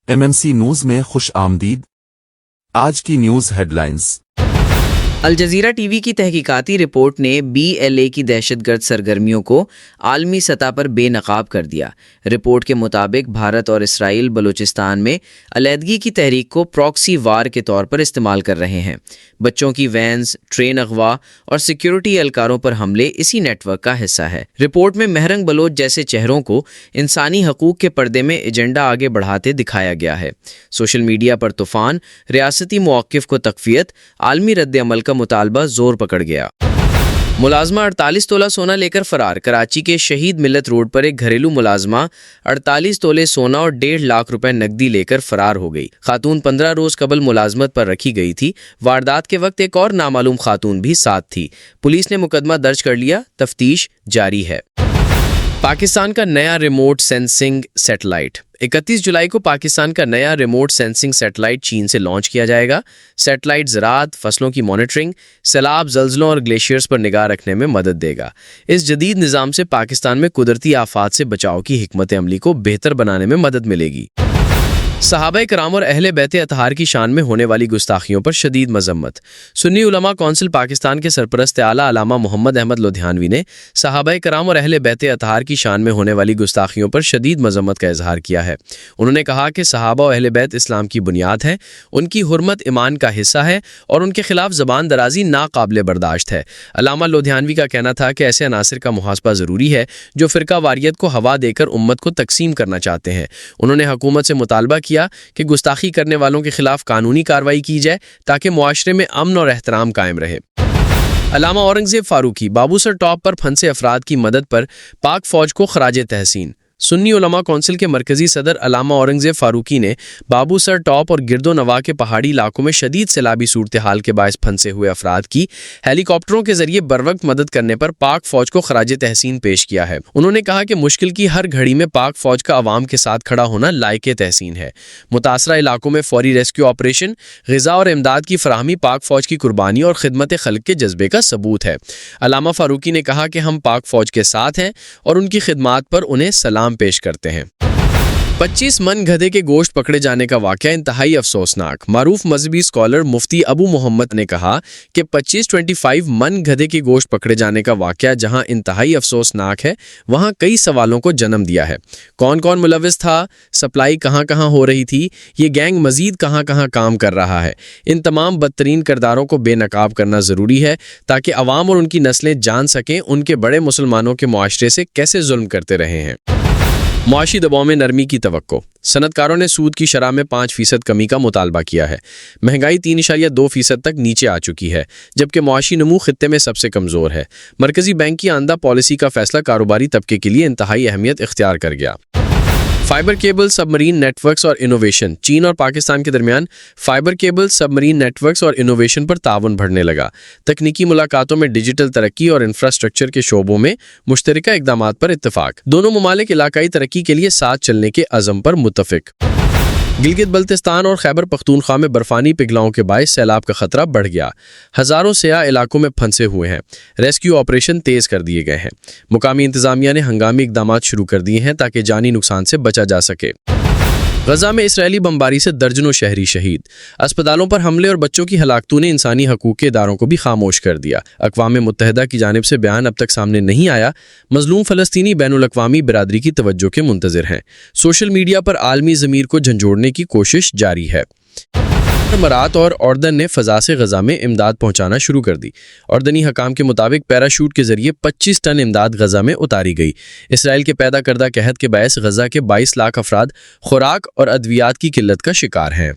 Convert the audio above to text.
MMC news में खुश आमदीद। आज की news headlines. Al Jazeera TV की तहकीकाती रिपोर्ट ने BLA की दहशतगर्द सरगर्मियों को आलमी सतह पर बेनकाब कर दिया। रिपोर्ट के मुताबिक भारत और इसराइल बलूचिस्तान में अलहदगी की तहरीक को प्रॉक्सी वार के तौर पर इस्तेमाल कर रहे हैं। बच्चों की वैन्स, ट्रेन अगवा और सिक्योरिटी एहलकारों पर हमले इसी नेटवर्क का हिस्सा है। रिपोर्ट में महरंग बलोच जैसे चेहरों को इंसानी हकूक के पर्दे में एजेंडा आगे बढ़ाते दिखाया गया है। सोशल मीडिया पर तूफान, रियासती मौक़िफ़ को तक़वियत, आलमी रद्द-ए-अमल का मुतालबा जोर पकड़ गया। मुलाजमा 48 तोला सोना लेकर फरार। कराची के शहीद मिल्लत रोड पर एक घरेलू मुलाजमा 48 तोले सोना और 1.5 लाख रुपए नकदी लेकर फरार हो गई। खातून 15 रोज कबल मुलाजमत पर रखी गई थी। वारदात के वक्त एक और नामालूम खातून भी साथ थी। पुलिस ने मुकदमा दर्ज कर लिया, तफ्तीश जारी है। पाकिस्तान का नया रिमोट सेंसिंग सैटेलाइट। 31 जुलाई को पाकिस्तान का नया रिमोट सेंसिंग सैटेलाइट चीन से लॉन्च किया जाएगा। सैटेलाइट ज़राअत, फसलों की मॉनिटरिंग, सैलाब, ज़ल्ज़लों और ग्लेशियर्स पर निगाह रखने में मदद देगा। इस जदीद निज़ाम से पाकिस्तान में कुदरती आफात से बचाव की हिकमत अमली को बेहतर बनाने में मदद मिलेगी। सहाबाए कराम और अहले बैत अतहार की शान में होने वाली गुस्ताखियों पर शदीद मजम्मत। सुन्नी उलमा कौंसिल पाकिस्तान के सरपरस्त आला अल्लामा मोहम्मद अहमद लुधियानवी ने सहाबाए कराम और अहले बैत अतहार की शान में होने वाली गुस्ताखियों पर शदीद मजम्मत का इजहार किया है। उन्होंने कहा कि सहाबा और अहले बैत इस्लाम की बुनियाद है, उनकी हुर्मत ईमान का हिस्सा है और उनके खिलाफ ज़बान दराजी नाकाबिल बर्दाश्त है। अल्लामा लुधियानवी का कहना था कि ऐसे अनासर का मुहासबा ज़रूरी है जो फ़िरका वारियत को हवा देकर उम्मत को तकसीम करना चाहते हैं। उन्होंने हुकूमत से मुतालबा किया कि गुस्ताखी करने वालों के खिलाफ कानूनी कार्रवाई की जाए ताकि मुआशरे में अमन और एहतराम कायम रहे। अल्लामा औरंगज़ेब फारूकी। बाबूसर टॉप पर फंसे अफराद की मदद पर पाक फौज को खराजे तहसीन। सुन्नी उलमा कौंसिल के मरकजी सदर अल्लामा औरंगज़ेब फारूकी ने बाबूसर टॉप और गिरदो नवा के पहाड़ी इलाकों में शदीद सैलाबी सूरत हाल के बायस फंसे हुए अफराद की हेलीकॉप्टरों के जरिए बरवक्त मदद करने पर पाक फौज को खराजे तहसीन पेश किया है। उन्होंने कहा कि मुश्किल की हर घड़ी में पाक फौज का अवाम के साथ खड़ा होना लायके तहसीन है। मुतासरा इलाकों में फौरी रेस्क्यू ऑपरेशन, ग़िज़ा और इमदाद की फराहमी पाक फौज की कुर्बानी और खिदमत खल्क के जज्बे का सबूत है। अल्लामा फारूकी ने कहा कि हम पाक फौज के साथ हैं और उनकी खिदमात पर उन्हें सलाम पेश करते हैं। 25 मन गधे के गोश्त पकड़े जाने का वाक़या इंतहाई अफसोसनाक। मारूफ मजहबी स्कॉलर मुफ्ती अबू मोहम्मद ने कहा कि 25 मन गधे के गोश्त पकड़े जाने का वाक़या जहां इंतहाई अफसोसनाक है, वहां कई सवालों को जन्म दिया है। कौन कौन मुलव्विस था, सप्लाई कहां कहां हो रही थी, ये गैंग मजीद कहां कहां काम कर रहा है। इन तमाम बदतरीन किरदारों को बेनकाब करना ज़रूरी है ताकि अवाम और उनकी नस्लें जान सकें उनके बड़े मुसलमानों के मुआशरे से कैसे जुल्म करते रहे हैं। मुआशी दबाव में नरमी की तवक्को। सनतकारों ने सूद की शरह में 5% कमी का मुतालबा किया है। महंगाई 3.2% तक नीचे आ चुकी है, जबकि मुआशी नमू खित्ते में सबसे कमज़ोर है। मरकजी बैंक की आंदा पॉलिसी का फैसला कारोबारी तबके के लिए इंतहाई अहमियत इख्तियार कर गया। फाइबर केबल, सबमरीन नेटवर्क्स और इनोवेशन। चीन और पाकिस्तान के दरमियान फाइबर केबल, सबमरीन नेटवर्क्स और इनोवेशन पर ताउन बढ़ने लगा। तकनीकी मुलाकातों में डिजिटल तरक्की और इंफ्रास्ट्रक्चर के शोबों में मुश्तरका इक़दामात पर इत्तफाक। दोनों ममालिक इलाकाई तरक्की के लिए साथ चलने के अज़म पर मुत्तफ़िक। गिलगित बल्तिस्तान और खैबर पख्तूनख्वा में बर्फानी पिघलाओं के बायस सैलाब का खतरा बढ़ गया। हज़ारों सियाह इलाकों में फंसे हुए हैं। रेस्क्यू ऑपरेशन तेज़ कर दिए गए हैं। मुकामी इंतज़ामिया ने हंगामी इक़दामात शुरू कर दिए हैं ताकि जानी नुकसान से बचा जा सके। गजा में इसराइली बमबारी से दर्जनों शहरी शहीद। अस्पतालों पर हमले और बच्चों की हलाकतों ने इंसानी हकूक़ के इदारों को भी खामोश कर दिया। अक़वाम मुत्तहिदा की जानिब से बयान अब तक सामने नहीं आया। मज़लूम फ़लस्तीनी बैनुल-अक़वामी बिरादरी की तवज्जो के मुंतज़िर हैं। सोशल मीडिया पर आलमी ज़मीर को झंझोड़ने की कोशिश जारी है। इमारात और उर्दन ने फ़ज़ा से गजा में इमदाद पहुंचाना शुरू कर दी। उर्दनी हकाम के मुताबिक पैराशूट के जरिए 25 टन इमदाद गजा में उतारी गई। इसराइल के पैदा करदा कहत के बायस गजा के 22 लाख अफराद खुराक और अद्वियात की किल्लत का शिकार हैं।